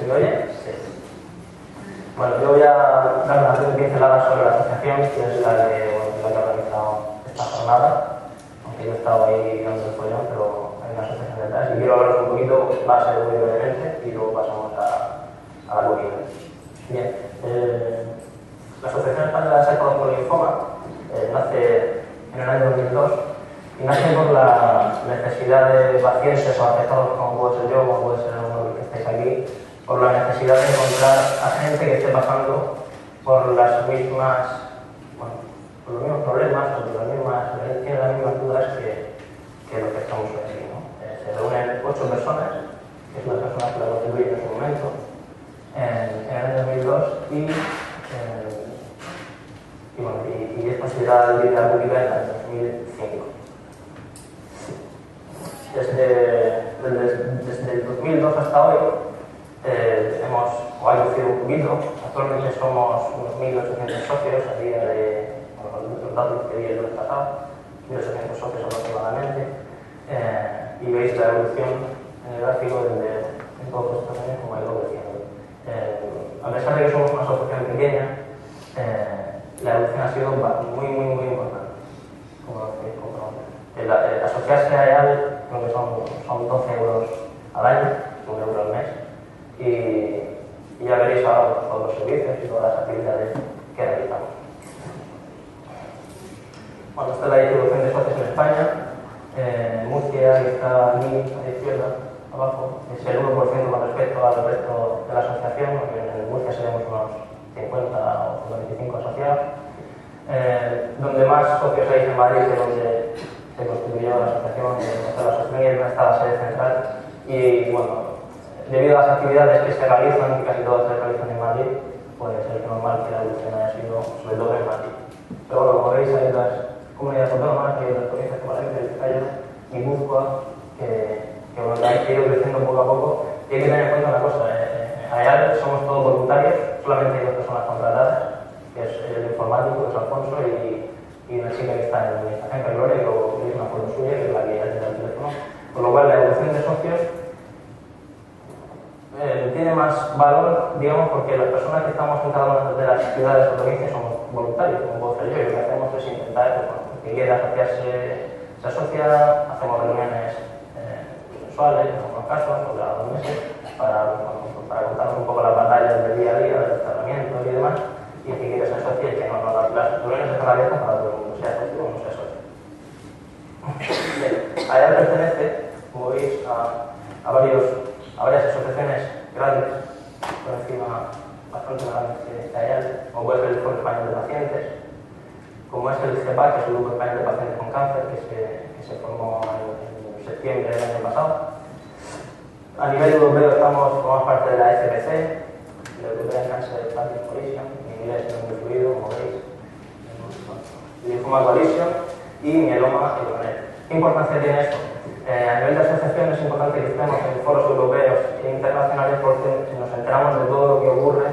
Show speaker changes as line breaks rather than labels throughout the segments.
¿Se me oye? Sí. Bueno, yo voy a dar unas pinceladas sobre la asociación, que es la que ha organizado esta jornada, aunque yo he estado ahí dando el follón, pero hay una asociación detrás, y quiero hablaros un poquito, va a ser muy brevemente, y luego pasamos a la comida. Bien, la Asociación Española de Sarcoma por Linfoma nace en el año 2002 y nace por la necesidad de pacientes o afectados, como puede ser yo, como puede ser alguno de los que estáis aquí, por la necesidad de encontrar a gente que esté pasando por las mismas, bueno, por los mismos problemas, tiene las mismas dudas que los que estamos hoy aquí, ¿no? Se reúnen 8 personas, que es las personas que la constituyen en su momento, en el año 2002 y es considerada utilidad pública en el año 2005. Desde el 2002 hasta hoy ha crecido un poquito. Actualmente somos unos 1.800 socios a día de los datos que di el lunes pasado, 1.800 socios aproximadamente, y veis la evolución en el gráfico en todos estos años como ha ido creciendo. A pesar de que somos una asociación pequeña, la evolución ha sido muy importante, como lo podéis comprobar. Asociarse a EAL creo que son 12 euros al año, 1 euro al mes, y ya veréis ahora todos los servicios y todas las actividades que realizamos. Bueno, esta es la distribución de socios en España. Murcia, que está aquí a la izquierda, abajo, es el 1% con respecto al resto de la asociación, porque en Murcia seremos unos 50 o 25 asociados. Donde más socios hay en Madrid, que es donde se constituyó la asociación, y es donde está la sede central. Y bueno, debido a las actividades que se realizan, y casi todas se realizan en Madrid, pues es normal que la evolución haya sido sobre todo en Madrid. Pero bueno, como veis, hay otras comunidades autónomas, hay otras provincias como Valencia, Vizcaya, Guipúzcoa, que bueno, han ido creciendo poco a poco. Y hay que tener en cuenta una cosa, allá somos todos voluntarios, solamente hay 2 personas contratadas, que es el informático, que es Alfonso, y una chica que está en la administración, que es Gloria, que luego es una foto suya, que es la que ya tiene el teléfono. Con lo cual, la evolución de socios tiene más valor, digamos, porque las personas que estamos en cada una de las ciudades o provincias somos voluntarios, como puedo ser yo, y lo que hacemos es intentar, que quiera asociarse, se asocia, hacemos reuniones mensuales, en algunos casos, o cada 2 meses, para contarnos un poco las batallas del día a día, de los tratamientos y demás, y el que quiera se asocia y que no, las reuniones están abiertas para todo el mundo, sea socio o no sea socio. Allá pertenece, como veis, a varias asociaciones grandes, por encima bastante grandes que hay, como puede ser el Foro Español de Pacientes, como es el CEPAC, que es el Grupo Español de Pacientes con Cáncer, que se formó en septiembre del año pasado. A nivel europeo formamos parte de la ECPC, la European Cancer Patient Coalition, en inglés es muy fluido, como veis, Linfoma Coalition y Mieloma Euronet. ¿Qué importancia tiene esto? A nivel de asociación es importante que estemos en foros europeos e internacionales porque nos enteramos de todo lo que ocurre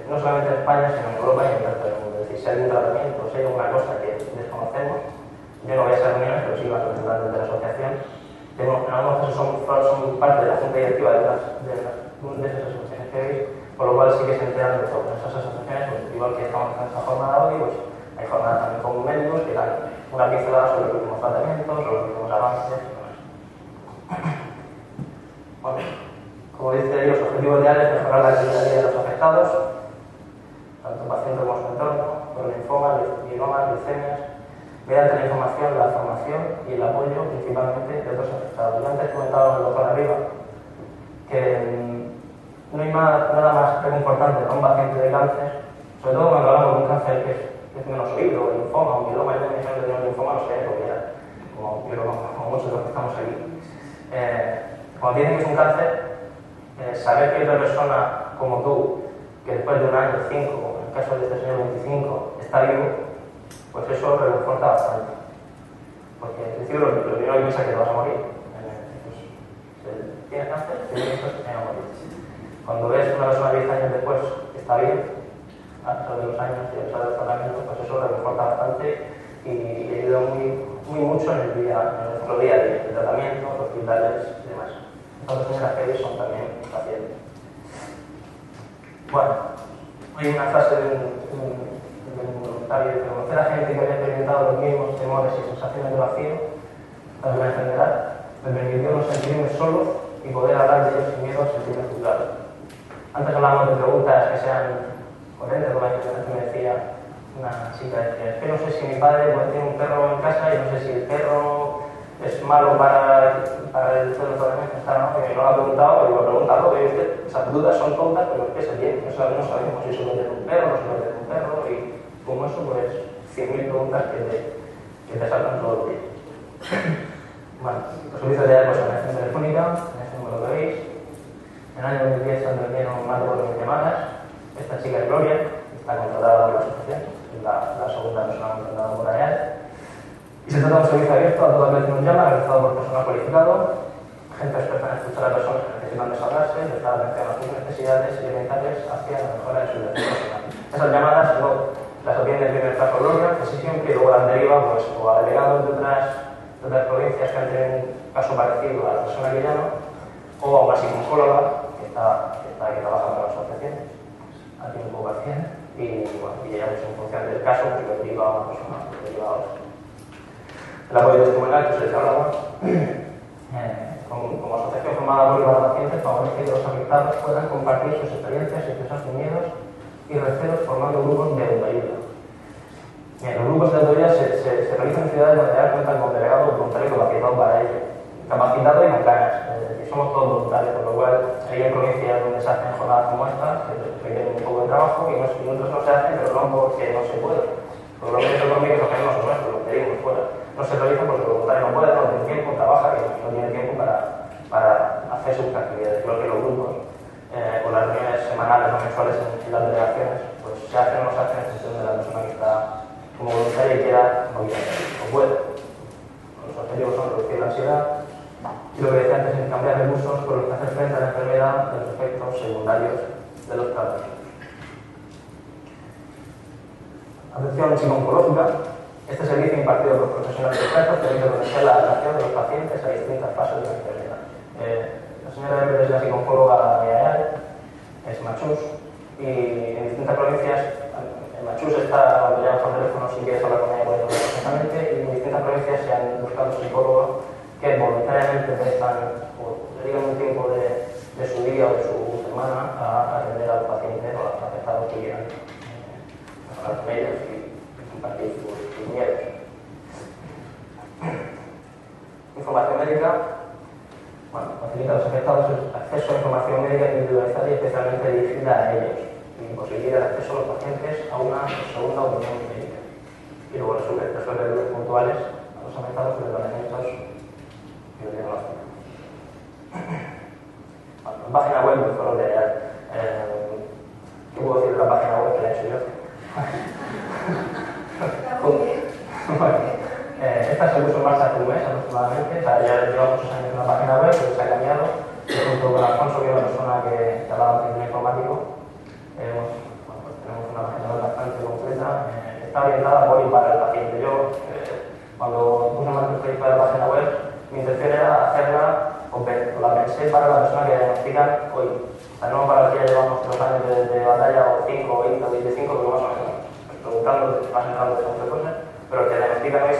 no solamente en España, sino en Europa y en el resto del mundo. Es decir, si hay un tratamiento, si hay una cosa que desconocemos, yo no voy a esas reuniones, pero sí los representantes de la asociación. En algunos casos son parte de la junta directiva de esas asociaciones que veis, por lo cual sí que se enteran de todo. En esas asociaciones, pues, igual que estamos en esta jornada hoy, pues hay jornadas también con médicos que dan una pincelada sobre los últimos tratamientos, sobre los últimos avances y demás. Bueno, como dice los objetivos ideales es mejorar la calidad de vida de los afectados, tanto pacientes como su entorno, con linfomas, mielomas, leucemias, mediante la información, la formación y el apoyo principalmente de otros afectados. Yo antes comentaba el doctor arriba que no hay nada más reconfortante para un paciente de cáncer, sobre todo cuando hablamos de un cáncer que es menos oído, el linfoma, un mieloma. Yo me dijeron que tenía un linfoma, no sé lo que era, como muchos de los que estamos aquí. Cuando dicen que es un cáncer, saber que hay otra persona como tú, que después de un año, 5, en el caso de este señor 25, está vivo, pues eso reconforta bastante. Porque al principio lo primero que piensa es que te vas a morir. ¿Tienes cáncer? Tienes que te vas a morir. Cuando ves una persona 10 años después que está bien, a pesar de los años y a pesar del tratamiento, pues eso reconforta bastante y ayuda muy mucho en nuestro día a día, el tratamiento, los hospitales y demás. Estas señoras que veis son también pacientes. Bueno, hay una frase de un voluntario que conocer a gente que había experimentado los mismos temores y sensaciones de vacío tras la enfermedad me permitió no sentirme solo y poder hablar de ellos sin miedo a sentirme juzgado. Antes hablamos de preguntas que sean coherentes con la que me decía una chica, decía, es que no sé si mi padre tiene un perro en casa y no sé si el perro es malo para el suelo de estar, ¿no? Que no lo ha preguntado, pero lo he preguntado, pero usted, esas dudas son tontas, pero es que se tiene, no sabemos si se puede tener un perro, no se puede tener un perro, y como eso, pues 100.000 preguntas que te saltan todos los días. Bueno, los servicios de pues, atención telefónica, en este número que veis. En el año 2010 se atendieron más de 4.000 llamadas. Esta chica es Gloria, está contratada por la asociación, es la segunda persona contratada por AEAL. Y se trata de un servicio abierto a todo el que nos llama, realizado por personal cualificado, gente experta en escuchar a personas que necesitan desahogarse, prestar atención a sus necesidades y orientarles hacia la mejora de su vida personal. Esas llamadas no las atiende en primer caso Gloria, que sí siempre, y luego las deriva pues, o a delegados de otras provincias que han tenido un caso parecido a la persona que llama, o a una psicóloga que trabaja para la asociación a tiempo parcial, y bueno, y ella pues, en función del caso pues, lo deriva a una persona, lo deriva a otra. El apoyo testimonial que se les hablaba, como asociación formada por los pacientes, favorece que los afectados puedan compartir sus experiencias, expresar sus miedos y recelos formando grupos de autoayuda. Bien, los grupos de autoayuda se realizan en ciudades donde hay cuenta con delegado voluntario capacitado para ello, capacitado y con ganas, es decir, somos todos voluntarios, por lo cual hay provincias donde se hacen jornadas como esta, que requieren un poco de trabajo y otros no se hacen, pero no porque no se puede. Por lo menos económicos lo hacemos nosotros, lo pedimos fuera. No se realiza porque el voluntario no puede, no tiene tiempo, trabaja y no tiene tiempo para hacer sus actividades. Creo que los grupos, con las reuniones semanales o mensuales en las delegaciones, pues se hacen o no se hacen en función de la persona que está como voluntaria y quiera o puede. Los objetivos son reducir la ansiedad y lo que decía antes, intercambiar recursos por los que hacer frente a la enfermedad de los efectos secundarios de los tratamientos. Atención psico-oncológica. Este servicio impartido por profesionales expertos permite potenciar la adaptación de los pacientes a distintas fases de la enfermedad. La señora Eber es la psicóloga de AEAL, es Machús, y en distintas provincias, en Machús está donde llama por teléfono si quieres hablar con ella puedes hablar perfectamente, y en distintas provincias se han buscado psicólogos que voluntariamente prestan o dedican un tiempo de su día o de su semana a atender al paciente o a los afectados que quieran hablar con ellos y compartir sus miedos. Información médica. Bueno, facilita a los afectados el acceso a información médica individualizada y especialmente dirigida a ellos y posibilita el acceso a los pacientes a una segunda opinión médica. Y luego resuelve dudas puntuales a los afectados de tratamientos y de diagnóstico. Bueno, la página web del Foro de AEAL. ¿Qué puedo decir de la página web que la he hecho yo? Bueno, esta se puso en marcha hace un mes aproximadamente, o sea, ya llevamos muchos años en la página web, pero se ha cambiado. Junto con Alfonso, que es una persona que hablaba antes de informático, pues tenemos una página web bastante completa. Está orientada por y para el paciente. Yo, cuando puse en marcha el proyecto de la página web, mi intención era hacerla, o la pensé para la persona que diagnostican hoy. O sea, no para el que ya llevamos 2 años de batalla, o 5, o 20, o 25, pero más o menos. Preguntando, vas entrando de muchas cosas, pero el que diagnostica hoy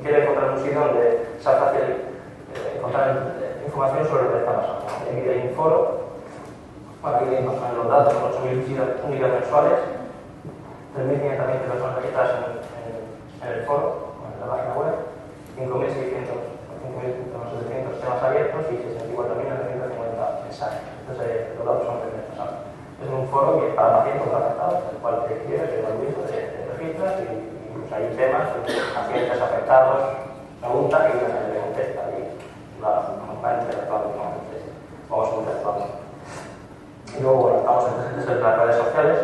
quiere encontrar un sitio donde sea fácil encontrar información sobre lo que está pasando. Aquí hay un foro, bueno, aquí hay los datos, 8.000 visitas únicas mensuales, 3.520 personas registradas en el foro, en la página web, 5.700 temas abiertos y 64.950 mensajes. Entonces, los datos son interesantes. Es un foro que es para pacientes o para afectados, el cual te quieres, que gratuito, te registras y pues hay temas, pacientes afectados, preguntan y le contesta y la van interactuando con ustedes. Vamos interactuando. Y luego, bueno, estamos presentes en las redes sociales.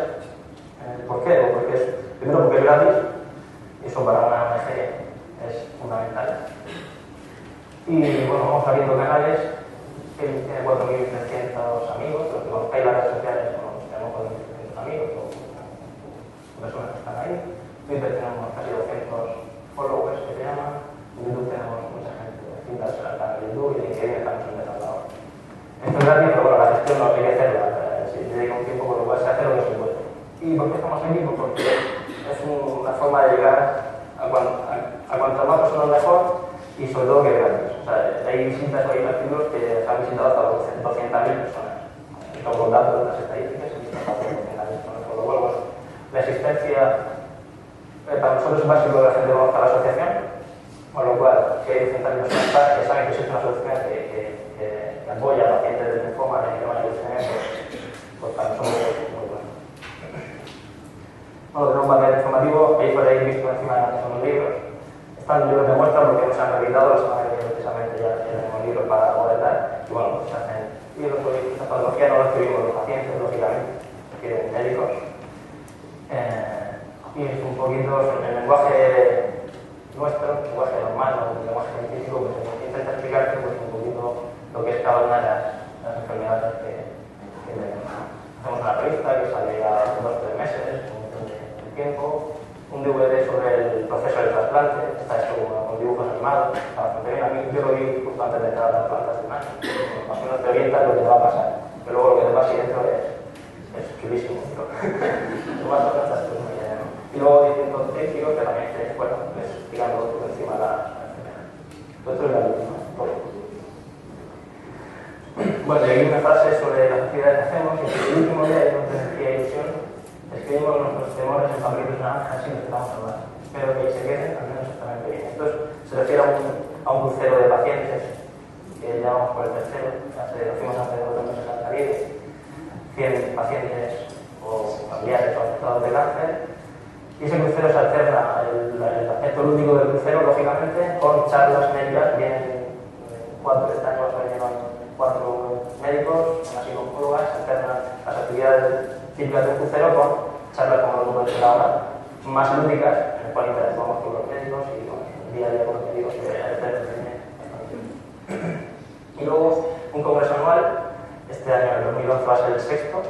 ¿Por qué? Primero porque es gratis y eso para una ONG es fundamental. Y bueno, vamos abriendo canales. Tiene 4.300 amigos, los que conozcáis las redes sociales, tenemos 4.300 amigos o personas que están ahí. Twitter tenemos casi 200 followers que se llaman. En YouTube tenemos mucha gente cintas en el canal de YouTube y en LinkedIn estamos empezando ahora. Esto es gratis, pero bueno, la gestión no hay que hacerla. Si dedica un tiempo, por lo cual se hace lo que ¿Y por qué estamos aquí? Pues porque es una forma de llegar a cuanto más personas mejor y sobre todo que gratis. O sea, hay visitas o hay artículos que se han visitado hasta 200.000 personas. Con los datos de las estadísticas se han visitado hasta 200.000 personas. Por lo cual, bueno, la existencia para nosotros es básico que la gente conozca la asociación, con lo cual, si hay 200.000 personas que saben que existe una asociación que apoya a pacientes de linfoma en el tema de leucemia, pues para nosotros es muy bueno. Bueno, tenemos un material informativo, ahí podéis visto encima de los libros. Están libros de muestra porque no se han realizado, la semana que viene precisamente ya tenemos libros para poder dar. Y bueno, pues se hacen libros sobre esta patología, no lo escribimos los pacientes, lógicamente, que médicos. Y es un poquito en el lenguaje nuestro, el lenguaje normal, o el lenguaje científico, pues intenta explicarte pues, un poquito lo que es cada una de las enfermedades que tenemos. Hacemos una revista que sale a 2 o 3 meses, de tiempo, un DVD sobre el proceso del trasplante, está hecho con dibujos animados, está bastante bien. A mí yo lo vi justo antes de entrar a las plantas de un año, más o menos te orientas lo que te va a pasar, pero luego lo que te pasa ahí dentro es chulísimo. Y luego distintos técnicos que también bueno, les digamos por encima de la enfermedad. Esto es la última, todo. Bueno, y aquí una frase sobre las actividades que hacemos, y el último día de nuestra energía y ilusión, escribimos nuestros temores en papelitos naranjas y nos quedamos a hablar. Espero que se queden, al menos exactamente bien. Esto se refiere a un crucero de pacientes, que llevamos por el tercero, lo hicimos hace 2 meses en el Caribe, 100 pacientes o familiares o afectados de cáncer. Y ese crucero se alterna, el aspecto lúdico del crucero, lógicamente, con charlas médicas. Vienen 4 este año, vinieron 4 médicos, unas psicólogas, se alternan las actividades típicas del crucero con charlas como lo que puede ser ahora, más lúdicas, en las cuales interactuamos con los médicos y con el día a día con los médicos que y luego un congreso anual, este año, el 2011, va a ser el 6º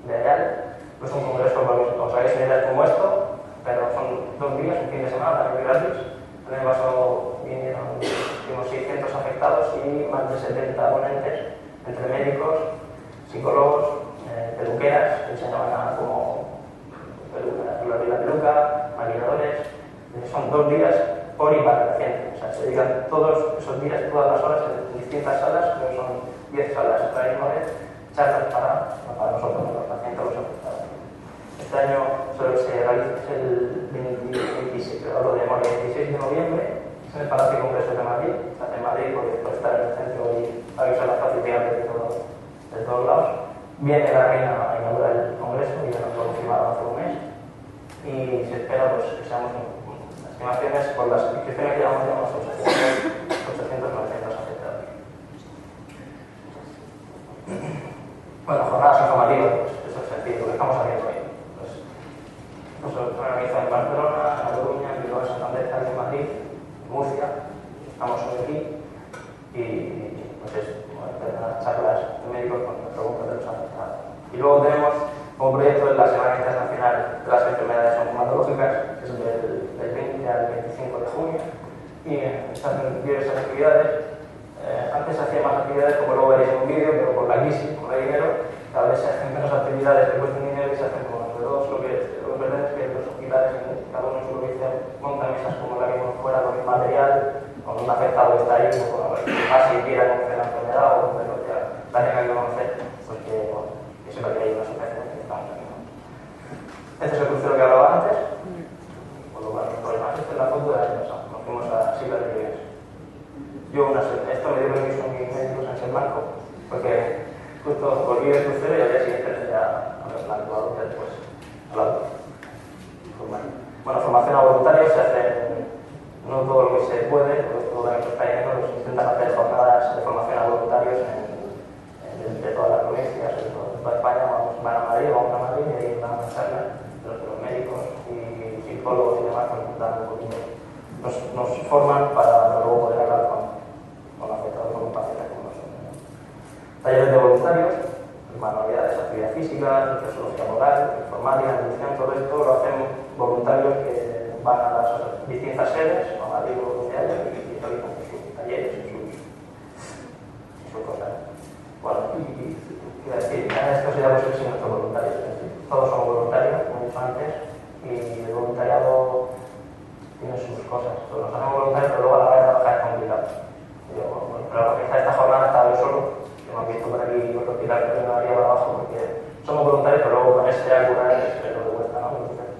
de AEAL. No es un congreso, como os hagáis unidades como esto, pero son 2 días, un fin de semana, también gratis. El año pasado vinieron unos 600 afectados y más de 70 ponentes, entre médicos, psicólogos, peluqueras, que enseñaban como la peluca, maquilladores. Son 2 días por y para el paciente. O sea, se dedican todos esos días, todas las horas, en distintas salas, pero son 10 salas a la misma vez, charlas para nosotros, los pacientes, los afectados. Este año solo se realiza el 26, hablo de memoria, 26 de noviembre, es en el Palacio de Congresos de Madrid. Se hace en Madrid porque por estar en el centro y para usar las facilidades de todos lados. Viene la reina a inaugurar el congreso, y ya nos lo confirmaron hace un mes. Y se espera pues, que seamos, las estimaciones, por las inscripciones que llevamos, 800-900 afectados. Bueno, jornadas informativas, pues eso es sencillo, lo que estamos haciendo hoy. Pues se organiza en Barcelona, en Coruña, en Bilbao, en Santander, en Madrid, en Murcia. Estamos hoy aquí y pues es unas charlas de médicos con preguntas de los afectados. Y luego tenemos como proyecto la Semana Internacional de las Enfermedades Oncomatológicas, que es del 20 al 25 de junio, y se hacen diversas actividades. Antes se hacían más actividades, como luego veréis en un vídeo, pero por la crisis, como no hay dinero, cada vez se hacen menos actividades que cuestan dinero y se hacen como sobre todo lo que es verdad es que los hospitales, cada uno en su provincia, montan mesas como la que vimos fuera con el material, con un afectado que está ahí, o más si quiera conocer la enfermedad o lo que la tenga que conocer, pues que sepa que hay una asociación que estamos aquí. Este es el crucero que hablaba antes, por lo cual no hay problema. Esta es la foto de la año pasado, nos fuimos a Silva de Ribes. Esto me dio permiso a mis médicos en San Marco, porque justo volví del crucero y al día siguiente ya a ver la actuado después al lado. Bueno, formación a voluntarios se hace no todo lo que se puede, porque todo lo que está yendo, pues intentan hacer jornadas de formación a voluntarios de todas las provincias, de toda España. Van a Madrid, vamos a Madrid y ahí van a charlas de los médicos y psicólogos y demás, pues dando un poquito. Nos forman para luego poder hablar con afectados, con pacientes como nosotros. Talleres de voluntarios, manualidades, actividad física, sociología moral, informática, nutrición, todo esto lo hacen voluntarios que van a las distintas sedes, a Madrid o donde haya, y realizan sus talleres y sus cosas. Bueno, y decir, esto sería posible sin nuestros voluntarios. Todos somos voluntarios, como he cosas. Pues nos hacemos voluntarios, pero luego a la hora de trabajar es complicado. Yo, bueno, para organizar esta jornada estaba yo solo, que me han visto por aquí por el hospital que tengo arriba para abajo, porque somos voluntarios, pero luego ponerse a curar es lo de vuelta, ¿no? Entonces,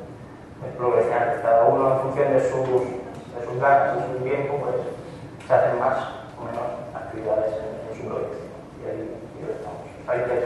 es lo que decía antes, cada uno en función de sus ganas y su tiempo, pues se hacen más o menos actividades en su proyecto. Y ahí estamos. Ahí que